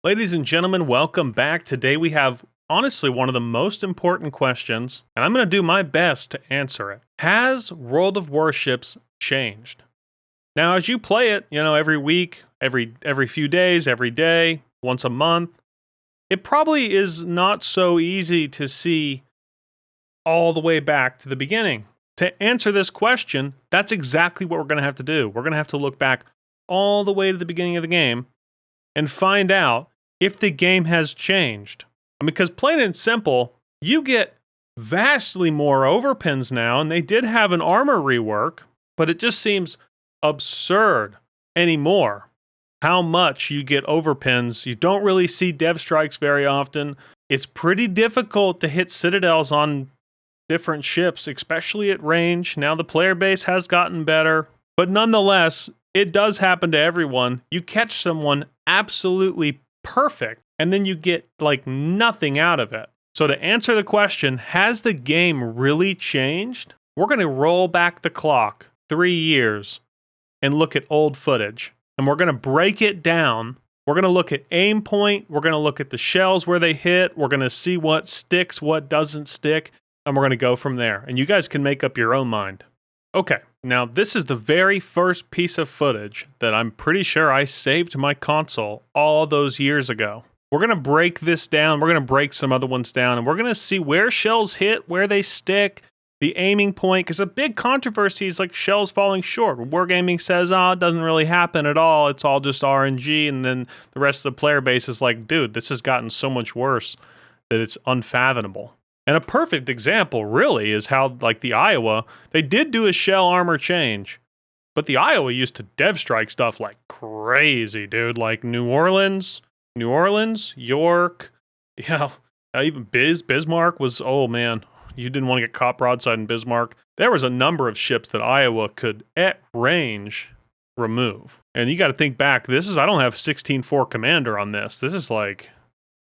Ladies and gentlemen, welcome back. Today we have honestly one of the most important questions, and I'm going to do my best to answer it. Has World of Warships changed? Now, as you play it, every week, every few days, every day, once a month, it probably is not so easy to see all the way back to the beginning. To answer this question, that's exactly what we're going to have to do. We're going to have to look back all the way to the beginning of the game and find out if the game has changed. Because plain and simple, you get vastly more overpins now, and they did have an armor rework, but it just seems absurd anymore how much you get overpins. You don't really see dev strikes very often. It's pretty difficult to hit citadels on different ships, especially at range. Now the player base has gotten better, but nonetheless, it does happen to everyone. You catch someone absolutely perfect, and then you get like nothing out of it. So to answer the question, has the game really changed? We're going to roll back the clock 3 years and look at old footage, and we're going to break it down. We're going to look at aim point. We're going to look at the shells where they hit. We're going to see what sticks, what doesn't stick, and we're going to go from there. And you guys can make up your own mind. Okay, now this is the very first piece of footage that I'm pretty sure I saved to my console all those years ago. We're going to break this down. We're going to break some other ones down, and we're going to see where shells hit, where they stick, the aiming point, because a big controversy is like shells falling short. Wargaming says, it doesn't really happen at all. It's all just RNG, and then the rest of the player base is like, dude, this has gotten so much worse that it's unfathomable. And a perfect example, really, is how, like, the Iowa, they did do a shell armor change, but the Iowa used to dev strike stuff like crazy, dude. Like New Orleans, York, even Bismarck was, oh man, you didn't want to get caught broadside in Bismarck. There was a number of ships that Iowa could, at range, remove. And you got to think back, I don't have 16-4 Commander on this. This is like,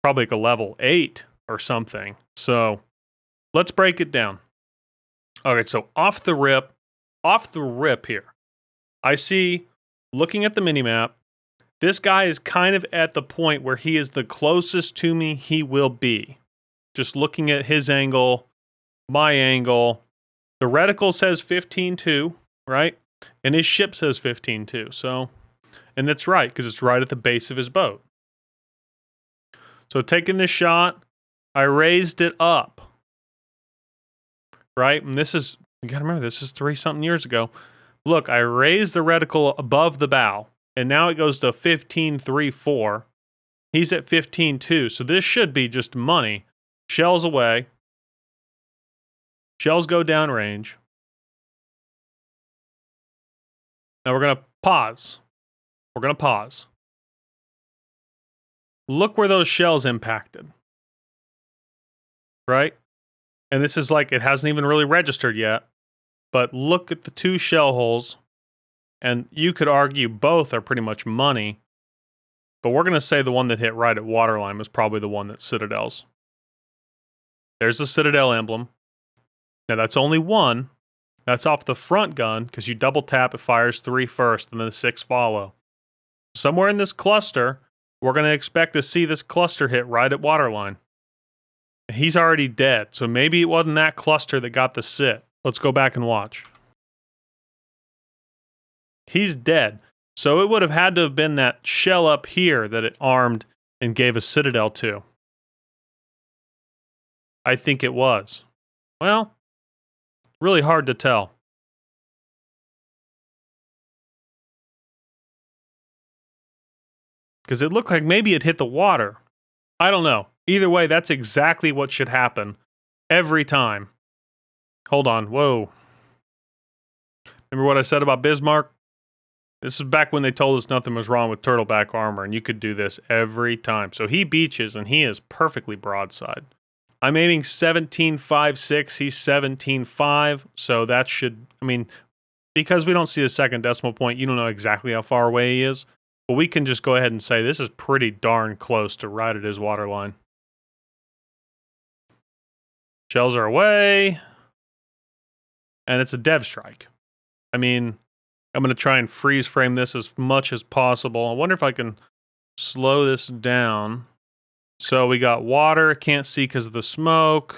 probably like a level 8 or something. So let's break it down. Okay, so off the rip here, I see, looking at the minimap, this guy is kind of at the point where he is the closest to me he will be. Just looking at his angle, my angle. The reticle says 15-2, right? And his ship says 15-2. So, and that's right, because it's right at the base of his boat. So taking this shot, I raised it up, right? And this is, you gotta remember, this is 3-something years ago. Look, I raised the reticle above the bow, and now it goes to 15-3-4. He's at 15-2, so this should be just money. Shells away. Shells go downrange. Now we're gonna pause. Look where those shells impacted. Right? And this is like, it hasn't even really registered yet, but look at the two shell holes, and you could argue both are pretty much money, but we're going to say the one that hit right at waterline was probably the one that's Citadel's. There's the Citadel emblem. Now that's only one. That's off the front gun, because you double tap, it fires 3 first, and then the 6 follow. Somewhere in this cluster, we're going to expect to see this cluster hit right at waterline. He's already dead, so maybe it wasn't that cluster that got the sit. Let's go back and watch. He's dead, so it would have had to have been that shell up here that it armed and gave a Citadel to. I think it was. Well, really hard to tell. Because it looked like maybe it hit the water. I don't know. Either way, that's exactly what should happen every time. Hold on. Whoa. Remember what I said about Bismarck? This is back when they told us nothing was wrong with turtleback armor, and you could do this every time. So he beaches, and he is perfectly broadside. I'm aiming 17.56. He's 17.5. So that should, because we don't see a second decimal point, you don't know exactly how far away he is. But we can just go ahead and say this is pretty darn close to right at his waterline. Shells are away. And it's a dev strike. I'm going to try and freeze frame this as much as possible. I wonder if I can slow this down. So we got water, can't see because of the smoke.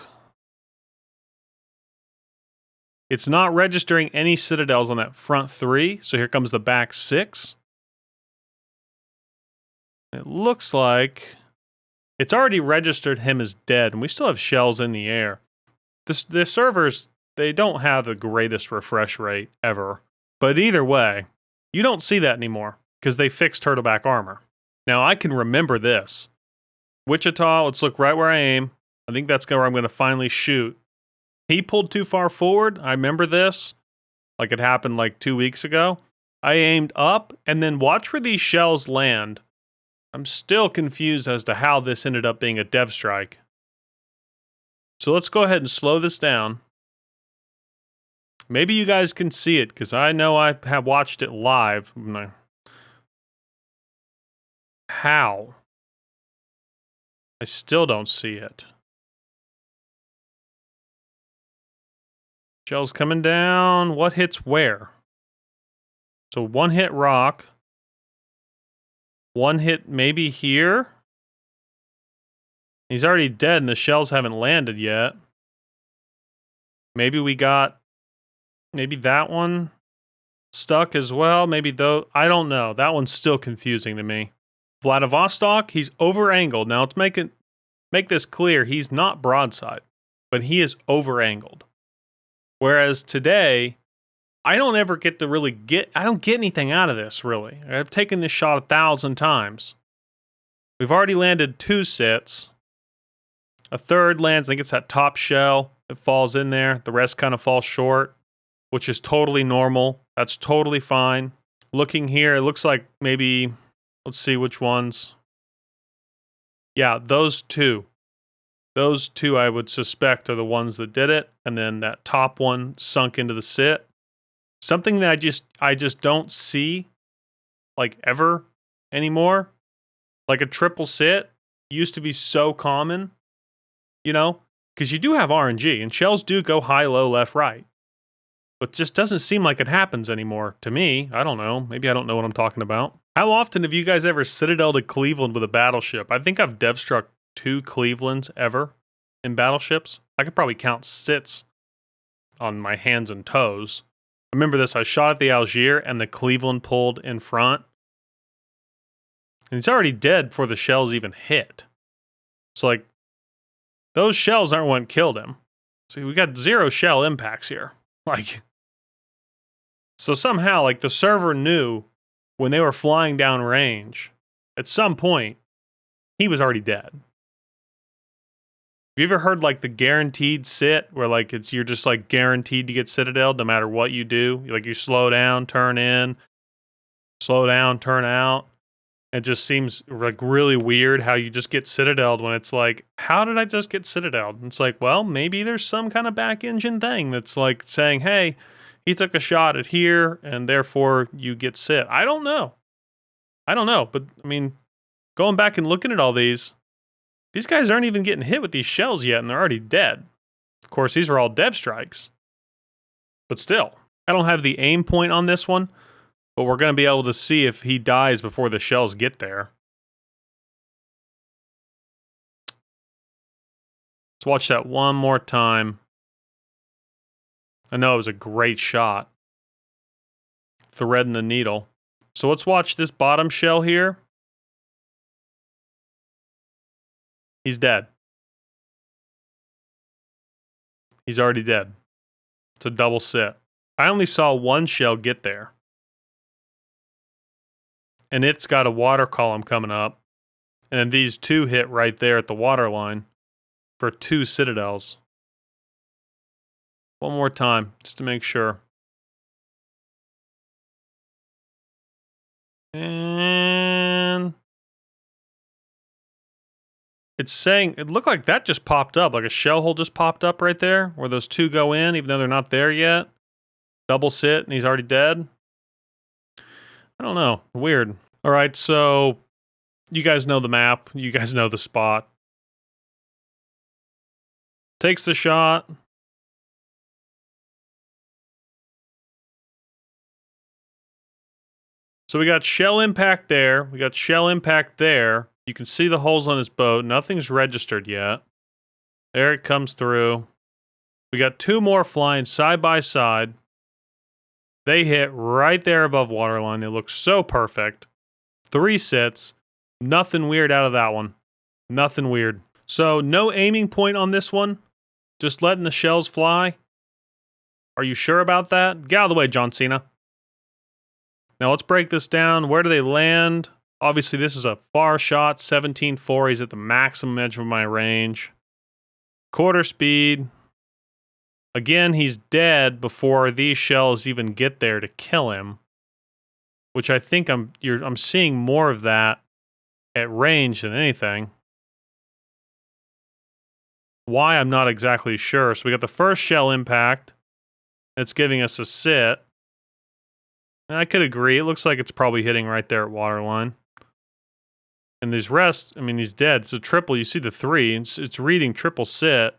It's not registering any Citadels on that front 3, so here comes the back 6. It looks like it's already registered him as dead, and we still have shells in the air. The servers, they don't have the greatest refresh rate ever. But either way, you don't see that anymore, because they fixed turtleback armor. Now, I can remember this. Wichita, let's look right where I aim. I think that's where I'm going to finally shoot. He pulled too far forward. I remember this. Like it happened like 2 weeks ago. I aimed up, and then watch where these shells land. I'm still confused as to how this ended up being a dev strike. So let's go ahead and slow this down. Maybe you guys can see it, because I know I have watched it live. How? I still don't see it. Shells coming down. What hits where? So one hit rock. One hit maybe here. He's already dead and the shells haven't landed yet. Maybe we got... Maybe that one stuck as well. Maybe though... I don't know. That one's still confusing to me. Vladivostok, he's over-angled. Now let's make this clear. He's not broadside, but he is over-angled. Whereas today, I don't ever get to really I don't get anything out of this, really. I've taken this shot 1,000 times. We've already landed 2 sits. A third lands, I think it's that top shell that falls in there. The rest kind of falls short, which is totally normal. That's totally fine. Looking here, it looks like maybe, let's see which ones. Yeah, those 2. Those 2 I would suspect are the ones that did it. And then that top one sunk into the sit. Something that I just don't see like ever anymore. Like a triple sit used to be so common, you know, because you do have RNG and shells do go high, low, left, right. But it just doesn't seem like it happens anymore to me. I don't know. Maybe I don't know what I'm talking about. How often have you guys ever Citadel to Cleveland with a battleship? I think I've dev struck 2 Clevelands ever in battleships. I could probably count sits on my hands and toes. I remember this, I shot at the Algier and the Cleveland pulled in front. And he's already dead before the shells even hit. So like, those shells aren't what killed him. See, we got 0 shell impacts here. Like, so somehow, like the server knew when they were flying down range, at some point, he was already dead. Have you ever heard like the guaranteed sit where like you're just like guaranteed to get Citadel no matter what you do? Like you slow down, turn in, slow down, turn out. It just seems like really weird how you just get Citadel'd when it's like, how did I just get Citadel'd? It's like, well, maybe there's some kind of back engine thing that's like saying, hey, he took a shot at here and therefore you get sit. I don't know. But I mean, going back and looking at all these guys aren't even getting hit with these shells yet, and they're already dead. Of course, these are all dev strikes. But still, I don't have the aim point on this one, but we're going to be able to see if he dies before the shells get there. Let's watch that one more time. I know it was a great shot. Threading the needle. So let's watch this bottom shell here. He's dead. He's already dead. It's a double sit. I only saw 1 shell get there. And it's got a water column coming up. And these 2 hit right there at the water line for 2 Citadels. One more time, just to make sure. And it's saying, it looked like that just popped up, like a shell hole just popped up right there, where those 2 go in, even though they're not there yet. Double sit, and he's already dead. I don't know, weird. All right, so you guys know the map, you guys know the spot. Takes the shot. So we got shell impact there. We got shell impact there. You can see the holes on his boat. Nothing's registered yet. There it comes through. We got 2 more flying side by side. They hit right there above waterline. They look so perfect. 3 sits. Nothing weird out of that one. Nothing weird. So no aiming point on this one. Just letting the shells fly. Are you sure about that? Get out of the way, John Cena. Now let's break this down. Where do they land? Obviously, this is a far shot. 17.4. He's at the maximum edge of my range. Quarter speed. Again, he's dead before these shells even get there to kill him. Which I think I'm seeing more of that at range than anything. Why, I'm not exactly sure. So we got the first shell impact. It's giving us a sit. And I could agree. It looks like it's probably hitting right there at waterline. And these rest, I mean, he's dead. It's a triple. You see the 3. It's reading triple sit.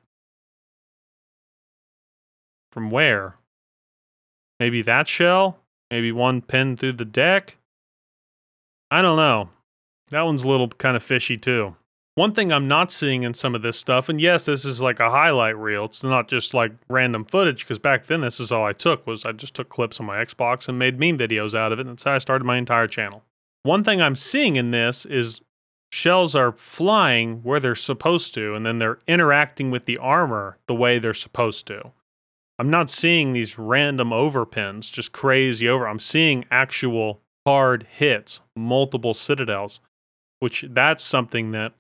From where? Maybe that shell? Maybe one pinned through the deck? I don't know. That one's a little kind of fishy too. One thing I'm not seeing in some of this stuff, and yes, this is like a highlight reel. It's not just like random footage, because back then this is all I took, was I just took clips on my Xbox and made meme videos out of it, and that's how I started my entire channel. One thing I'm seeing in this is shells are flying where they're supposed to, and then they're interacting with the armor the way they're supposed to. I'm not seeing these random overpins, just crazy over. I'm seeing actual hard hits, multiple citadels, which that's something that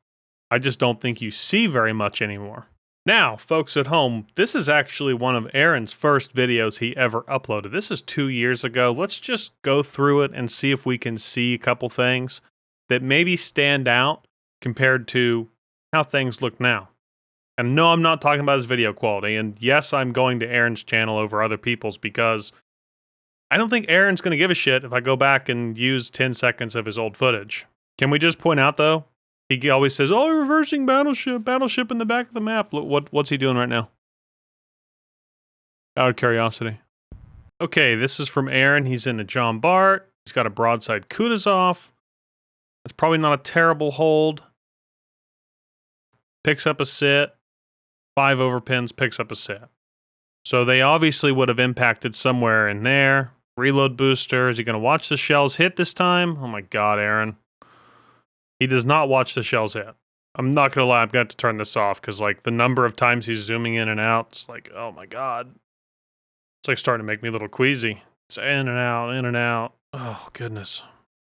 I just don't think you see very much anymore. Now, folks at home, this is actually one of Aaron's first videos he ever uploaded. This is 2 years ago. Let's just go through it and see if we can see a couple things that maybe stand out compared to how things look now. And no, I'm not talking about his video quality. And yes, I'm going to Aaron's channel over other people's, because I don't think Aaron's going to give a shit if I go back and use 10 seconds of his old footage. Can we just point out, though, he always says, oh, reversing battleship in the back of the map. What's he doing right now? Out of curiosity. Okay, this is from Aaron. He's in a John Bart. He's got a broadside Kutuzov. That's probably not a terrible hold. Picks up a sit. 5 overpins, picks up a sit. So they obviously would have impacted somewhere in there. Reload booster. Is he going to watch the shells hit this time? Oh my god, Aaron. He does not watch the shells hit. I'm not going to lie, I'm going to have to turn this off, because like the number of times he's zooming in and out, it's like, oh my god. It's like starting to make me a little queasy. It's in and out, in and out. Oh, goodness.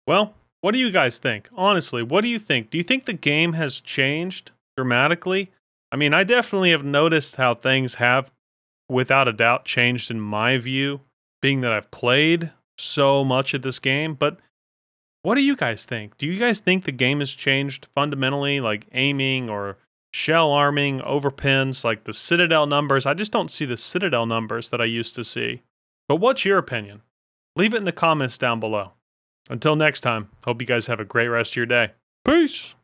Well, what do you guys think? Honestly, what do you think? Do you think the game has changed dramatically? I mean, I definitely have noticed how things have, without a doubt, changed in my view, being that I've played so much of this game, but what do you guys think? Do you guys think the game has changed fundamentally, like aiming or shell arming, overpins, like the Citadel numbers? I just don't see the Citadel numbers that I used to see. But what's your opinion? Leave it in the comments down below. Until next time, hope you guys have a great rest of your day. Peace!